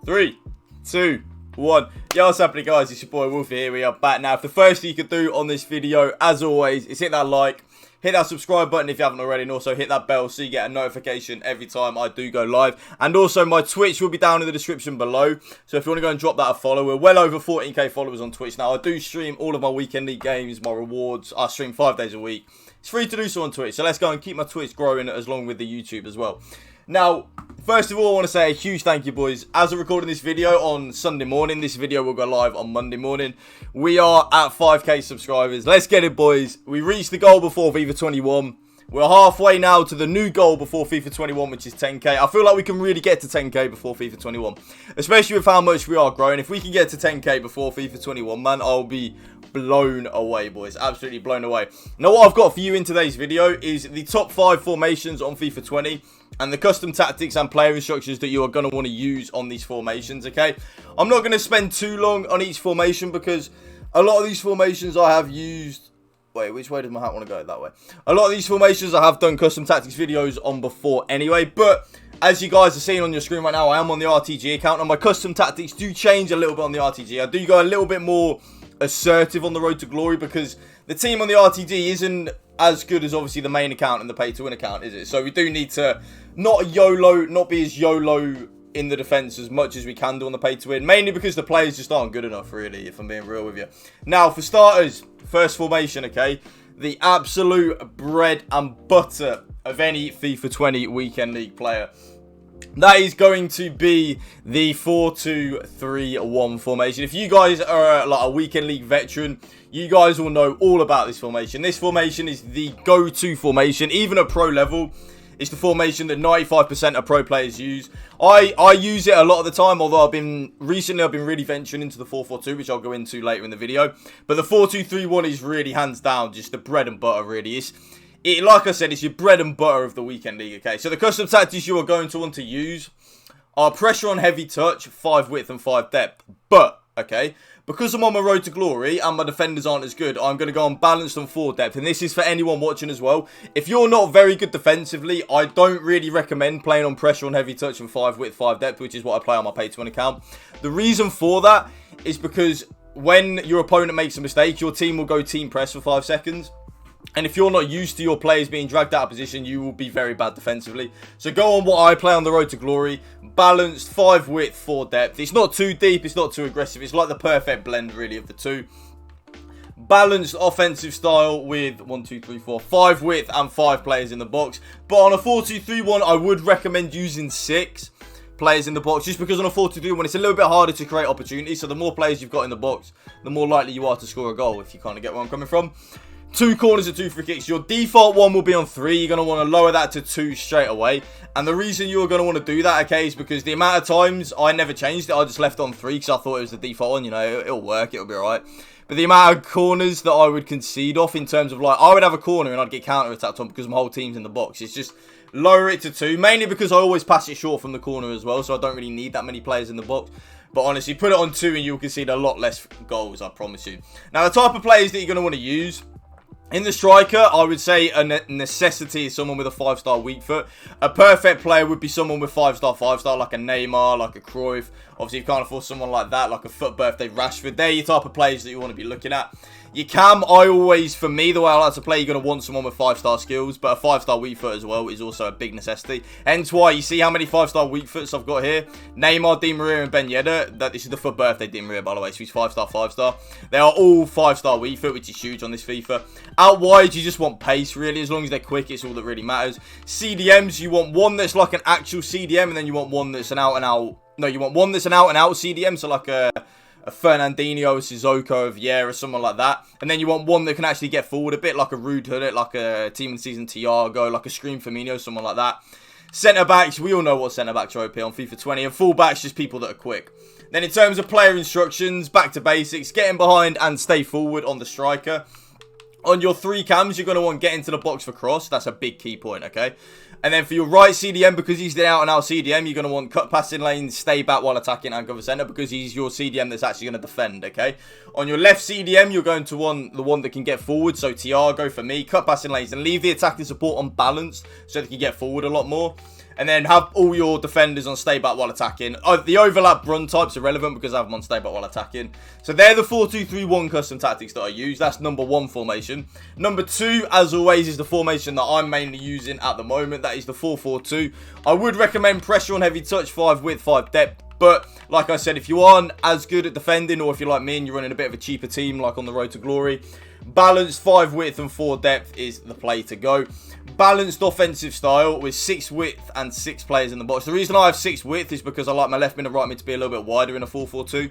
3, 2, 1. Yo, what's happening, guys? It's your boy Wolf here. We are back now. If the first thing you could do on this video, as always, is hit that like, hit that subscribe button if you haven't already, and also hit that bell so you get a notification every time I do go live. And also, my Twitch will be down in the description below, so if you want to go and drop that a follow, we're well over 14k followers on Twitch now. I do stream all of my weekend league games, my rewards. I stream 5 days a week. It's free to do so on Twitch, so let's go and keep my Twitch growing as long with the YouTube as well. Now, first of all, I want to say a huge thank you, boys. As I'm recording this video on Sunday morning, this video will go live on Monday morning. We are at 5k subscribers. Let's get it, boys. We reached the goal before FIFA 21. We're halfway now to the new goal before FIFA 21, which is 10k. I feel like we can really get to 10k before FIFA 21, especially with how much we are growing. If we can get to 10k before FIFA 21, man, I'll be blown away, boys. Absolutely blown away. Now, what I've got for you in today's video is the top 5 formations on FIFA 20 and the custom tactics and player instructions that you are going to want to use on these formations, okay? I'm not going to spend too long on each formation because a lot of these formations I have used... Wait, which way does my hat want to go? That way. A lot of these formations I have done custom tactics videos on before anyway, but as you guys are seeing on your screen right now, I am on the RTG account, and my custom tactics do change a little bit on the RTG. I do go a little bit more assertive on the road to glory because the team on the RTG isn't as good as obviously the main account and the pay to win account, is it? So we do need to not be as YOLO in the defense as much as we can do on the pay to win, mainly because the players just aren't good enough, really, if I'm being real with you. Now, for starters, first formation, okay, the absolute bread and butter of any FIFA 20 weekend league player, that is going to be the 4-2-3-1 formation. If you guys are like a weekend league veteran, you guys will know all about this formation. This formation is the go-to formation, even at pro level. It's the formation that 95% of pro players use. I use it a lot of the time, although recently I've been really venturing into the 4-4-2, which I'll go into later in the video. But the 4-2-3-1 is really hands down just the bread and butter, really. Like I said, it's your bread and butter of the weekend league, okay? So the custom tactics you are going to want to use are pressure on heavy touch, 5 width and 5 depth. But, okay, because I'm on my road to glory and my defenders aren't as good, I'm going to go on balanced on 4 depth. And this is for anyone watching as well. If you're not very good defensively, I don't really recommend playing on pressure on heavy touch and 5 width, 5 depth, which is what I play on my pay to win account. The reason for that is because when your opponent makes a mistake, your team will go team press for 5 seconds. And if you're not used to your players being dragged out of position, you will be very bad defensively. So go on what I play on the road to glory. Balanced, 5 width, 4 depth. It's not too deep, it's not too aggressive. It's like the perfect blend, really, of the two. Balanced offensive style with 5 width and 5 players in the box. But on a 4-2-3-1, I would recommend using 6 players in the box, just because on a 4-2-3-1 it's a little bit harder to create opportunities. So the more players you've got in the box, the more likely you are to score a goal, if you kind of get where I'm coming from. 2 corners and 2 free kicks. Your default one will be on 3. You're going to want to lower that to 2 straight away. And the reason you're going to want to do that, okay, is because the amount of times I never changed it. I just left it on 3 because I thought it was the default one. You know, it'll work. It'll be alright. But the amount of corners that I would concede off in terms of, like, I would have a corner and I'd get counter-attacked on because my whole team's in the box. It's just lower it to 2. Mainly because I always pass it short from the corner as well. So I don't really need that many players in the box. But honestly, put it on 2 and you'll concede a lot less goals, I promise you. Now, the type of players that you're going to want to use... in the striker, I would say a necessity is someone with a 5-star weak foot. A perfect player would be someone with 5-star, 5-star, like a Neymar, like a Cruyff. Obviously, you can't afford someone like that, like a foot birthday Rashford. They're your type of players that you want to be looking at. Your cam, for me, the way I like to play, you're going to want someone with 5-star skills, but a 5-star weak foot as well is also a big necessity. Hence why you see how many 5-star weak foots I've got here. Neymar, Di Maria, and Ben Yedder. This is the foot birthday Di Maria, by the way, so he's 5-star, 5-star. They are all 5-star weak foot, which is huge on this FIFA. Out wide, you just want pace, really. As long as they're quick, it's all that really matters. CDMs, you want one that's like an actual CDM, and then you want one that's an out-and-out... No, you want one that's an out-and-out CDM, so like a Fernandinho, a Sissoko, a Vieira, someone like that. And then you want one that can actually get forward a bit, like a Rude Hoodit, like a Team of the Season Thiago, like a Scream Firmino, someone like that. Centre-backs, we all know what centre-backs are OP on FIFA 20. And full-backs, just people that are quick. Then in terms of player instructions, back to basics, get in behind and stay forward on the striker. On your 3 cams, you're going to want to get into the box for cross. That's a big key point, okay? And then for your right CDM, because he's the out-and-out CDM, you're going to want cut passing lanes, stay back while attacking and cover centre, because he's your CDM that's actually going to defend, okay? On your left CDM, you're going to want the one that can get forward, so Thiago for me, cut passing lanes, and leave the attacking support unbalanced so they can get forward a lot more. And then have all your defenders on stay back while attacking. The overlap run types are relevant because I have them on stay back while attacking. So they're the 4-2-3-1 custom tactics that I use. That's number 1 formation. Number 2, as always, is the formation that I'm mainly using at the moment. That is the 4-4-2. I would recommend pressure on heavy touch, 5 width, 5 depth. But, like I said, if you aren't as good at defending, or if you're like me and you're running a bit of a cheaper team, like on the road to glory, balanced 5 width and 4 depth is the play to go. Balanced offensive style with 6 width and 6 players in the box. The reason I have 6 width is because I like my left mid and right mid to be a little bit wider in a 4-4-2.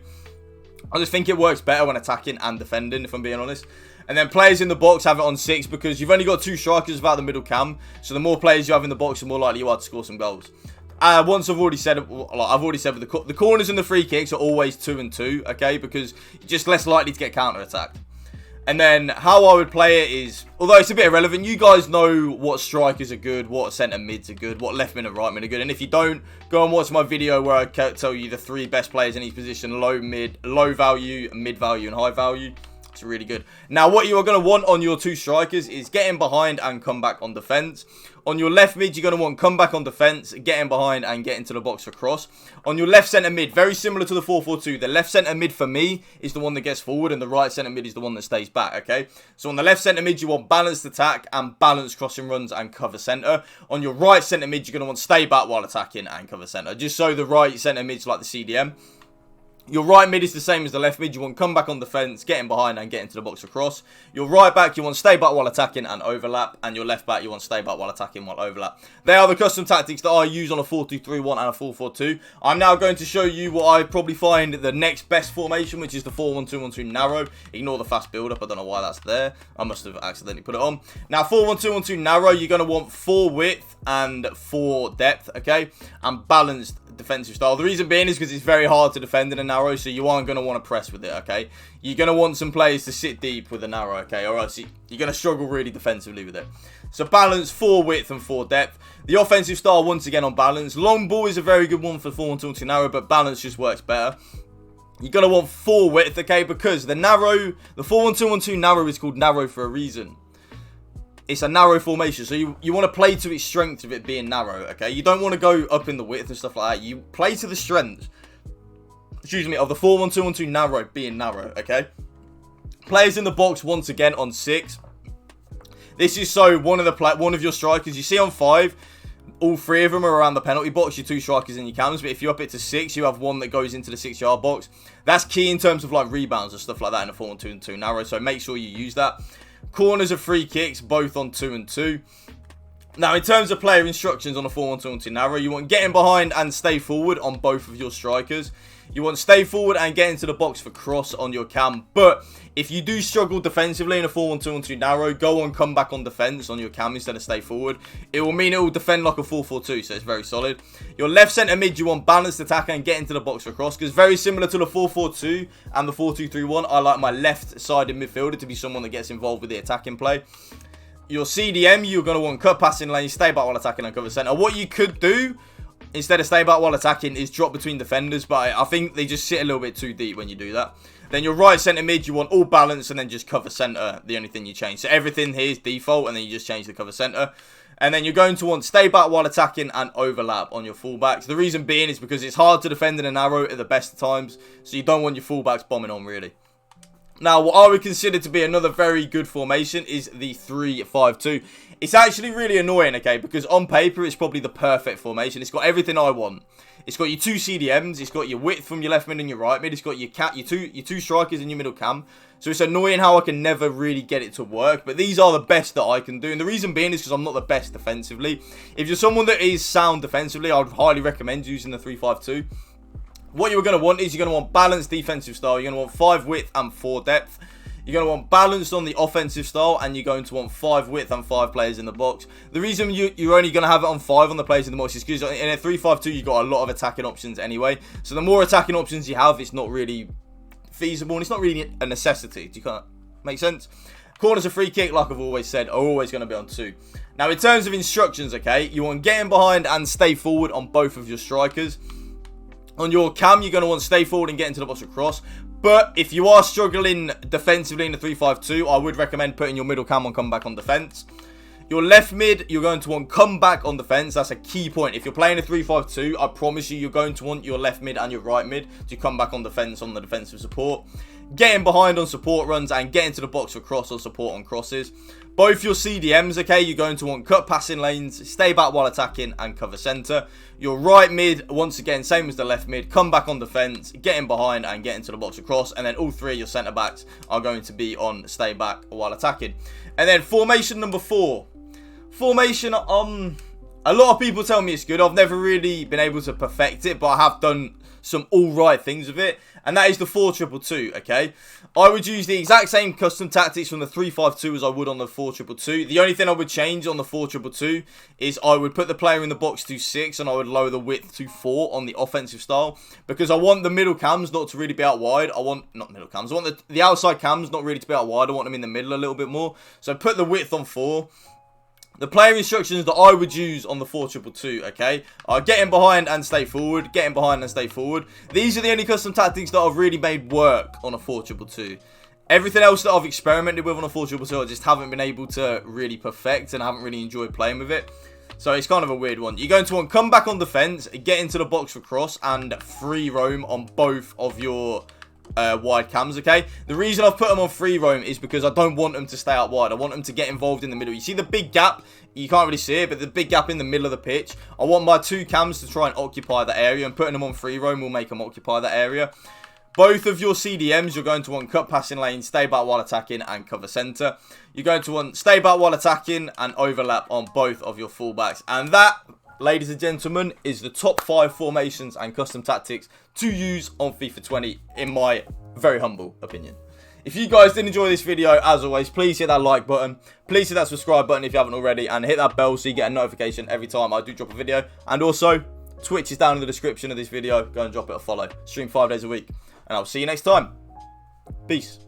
I just think it works better when attacking and defending, if I'm being honest. And then players in the box have it on 6 because you've only got 2 strikers without the middle cam. So the more players you have in the box, the more likely you are to score some goals. Once I've already said, the corners and the free kicks are always 2 and 2, okay? Because you're just less likely to get counter-attacked. And then how I would play it is, although it's a bit irrelevant, you guys know what strikers are good, what centre mids are good, what left mid and right mid are good. And if you don't, go and watch my video where I tell you the 3 best players in each position: low, mid, low value, mid value, and high value. It's really good. Now, what you are going to want on your 2 strikers is getting behind and come back on defence. On your left mid, you're going to want come back on defence, getting behind and get into the box for cross. On your left centre mid, very similar to the 4-4-2. The left centre mid for me is the one that gets forward, and the right centre mid is the one that stays back, okay? So on the left centre mid, you want balanced attack and balanced crossing runs and cover centre. On your right centre mid, you're going to want stay back while attacking and cover centre. Just so the right centre mid's like the CDM. Your right mid is the same as the left mid. You want come back on defence, getting behind and get into the box across. Your right back, you want stay back while attacking and overlap. And your left back, you want stay back while attacking while overlap. They are the custom tactics that I use on a 4-2-3-1 and a 4-4-2. I'm now going to show you what I probably find the next best formation, which is the 4-1-2-1-2 narrow. Ignore the fast build-up. I don't know why that's there. I must have accidentally put it on. Now, 4-1-2-1-2 narrow, you're going to want 4 width and 4 depth, okay? And balanced defensive style. The reason being is because it's very hard to defend in a narrow, so you aren't going to want to press with it, okay? You're going to want some players to sit deep with a narrow, okay? Or else you're going to struggle really defensively with it. So balance, 4 width and 4 depth. The offensive style, once again, on balance. Long ball is a very good one for 4-1-2-1-2 narrow, but balance just works better. You're going to want 4 width, okay? Because the 4-1-2-1-2 narrow is called narrow for a reason. It's a narrow formation, so you want to play to its strength of it being narrow, okay? You don't want to go up in the width and stuff like that. You play to the strength, excuse me, of the 4-1-2-1-2 narrow being narrow, okay? Players in the box, once again, on 6. This is so one of your strikers, you see on 5, all 3 of them are around the penalty box, your 2 strikers and your cams, but if you up it to 6, you have one that goes into the 6-yard box. That's key in terms of like rebounds and stuff like that in a 4-1-2-2 narrow, so make sure you use that. Corners are free kicks, both on 2 and 2. Now, in terms of player instructions on a 4-1-2-1-2 narrow, you want getting behind and stay forward on both of your strikers. You want stay forward and get into the box for cross on your cam. But if you do struggle defensively in a 4-1-2-1-2 narrow, go on come back on defense on your cam instead of stay forward. It will mean it will defend like a 4-4-2, so it's very solid. Your left centre mid, you want balanced attack and get into the box for cross, because very similar to the 4-4-2 and the 4-2-3-1, I like my left-sided midfielder to be someone that gets involved with the attacking play. Your CDM, you're going to want cut passing lane, stay back while attacking and cover centre. What you could do instead of stay back while attacking is drop between defenders, but I think they just sit a little bit too deep when you do that. Then your right centre mid, you want all balance and then just cover centre, the only thing you change. So everything here is default and then you just change the cover centre. And then you're going to want stay back while attacking and overlap on your fullbacks. The reason being is because it's hard to defend in a narrow at the best of times, so you don't want your fullbacks bombing on really. Now, what I would consider to be another very good formation is the 3-5-2. It's actually really annoying, okay, because on paper, it's probably the perfect formation. It's got everything I want. It's got your 2 CDMs. It's got your width from your left mid and your right mid. It's got your two strikers and your middle cam. So it's annoying how I can never really get it to work. But these are the best that I can do. And the reason being is because I'm not the best defensively. If you're someone that is sound defensively, I would highly recommend using the 3-5-2. What you're going to want is you're going to want balanced defensive style. You're going to want 5 width and 4 depth. You're going to want balanced on the offensive style. And you're going to want 5 width and 5 players in the box. The reason you're only going to have it on 5 on the players in the box is because in a 3-5-2, you've got a lot of attacking options anyway. So the more attacking options you have, it's not really feasible. And it's not really a necessity. Do you can't make sense? Corners of free kick, like I've always said, are always going to be on 2. Now, in terms of instructions, okay, you want getting behind and stay forward on both of your strikers. On your cam, you're going to want to stay forward and get into the box across. But if you are struggling defensively in the 3-5-2, I would recommend putting your middle cam on comeback on defense. Your left mid, you're going to want come back on defense. That's a key point. If you're playing a 3-5-2, I promise you, you're going to want your left mid and your right mid to come back on defense on the defensive support. Getting behind on support runs and getting to the box for cross or support on crosses. Both your CDMs, okay, you're going to want cut passing lanes, stay back while attacking, and cover centre. Your right mid, once again, same as the left mid, come back on defence, getting behind and getting to the box across. And then all three of your centre backs are going to be on stay back while attacking. And then formation number 4. Formation, a lot of people tell me it's good. I've never really been able to perfect it, but I have done some alright things with it. And that is the 4-2-2, okay? I would use the exact same custom tactics from the 3-5-2 as I would on the 4-2-2. The only thing I would change on the 4-2-2 is I would put the player in the box to 6 and I would lower the width to 4 on the offensive style. Because I want the middle cams not to really be out wide. I want the outside cams not really to be out wide. I want them in the middle a little bit more. So put the width on 4. The player instructions that I would use on the 4-2-2, okay, are getting behind and stay forward, getting behind and stay forward. These are the only custom tactics that I've really made work on a 4-2-2. Everything else that I've experimented with on a 4-2-2, I just haven't been able to really perfect and I haven't really enjoyed playing with it. So it's kind of a weird one. You're going to want to come back on defense, get into the box for cross, and free roam on both of your wide cams, okay? The reason I've put them on free roam is because I don't want them to stay out wide. I want them to get involved in the middle. You see the big gap? You can't really see it, but the big gap in the middle of the pitch. I want my 2 cams to try and occupy that area, and putting them on free roam will make them occupy that area. Both of your CDMs, you're going to want cut passing lanes, stay back while attacking, and cover centre. You're going to want stay back while attacking and overlap on both of your fullbacks. And that, ladies and gentlemen, is the top 5 formations and custom tactics to use on FIFA 20, in my very humble opinion. If you guys did enjoy this video, as always, please hit that like button. Please hit that subscribe button if you haven't already. And hit that bell so you get a notification every time I do drop a video. And also, Twitch is down in the description of this video. Go and drop it a follow. Stream 5 days a week. And I'll see you next time. Peace.